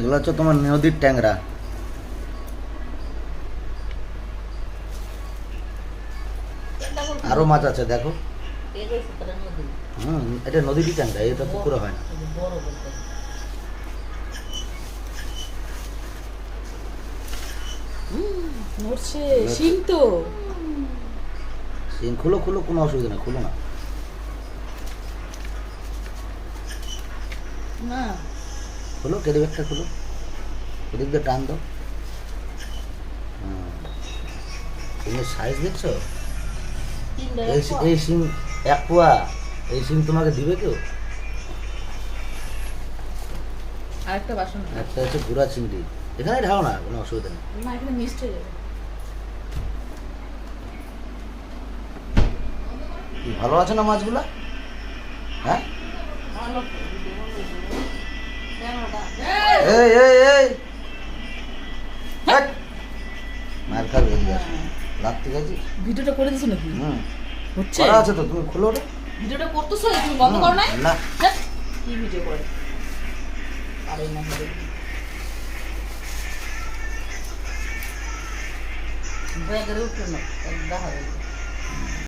এগুলো হচ্ছে তোমার নদীর ট্যাংরা। আরো মাছ আছে দেখো। এটা নদীরই ট্যাংরা, এটা পুকুরে হয় না। নড়ছে শিং তো। শিং খুলো খুলো, কোনো অসুবিধা নেই, খুলো না। না খুলো, কেটে ব্যাগটা খুলো, ওদিক দিয়ে টান দাও। শিঙের সাইজ দেখছো? এই শিং 1 পোয়া, এই শিং তোমাকে দিবে কেউ? আরেকটা বাসন একটা হচ্ছে গুড়া চিংড়ি, এখানে ঢাও না, কোনো অসুবিধা নেই। না, এখানে মিক্সড হয়ে যাবে। কি ভালো আছে না মাছগুলা? হ্যাঁ, ভালো তো, ক্যামেরাটা এই এই এই হ্যাট! মার খাবে এদিকে আসো। লাভ ঠিক আছে। ভিডিওটা করে দিছো নাকি? হচ্ছে করা আছে তো, তুমি খুলো ওটা। ভিডিওটা করতেছো, তুমি বন্ধ করো নাই? না, ধ্যাৎ, কি ভিডিও করে আরে না ভিডিও ব্যাগের উঠলো না দেখা যাবে।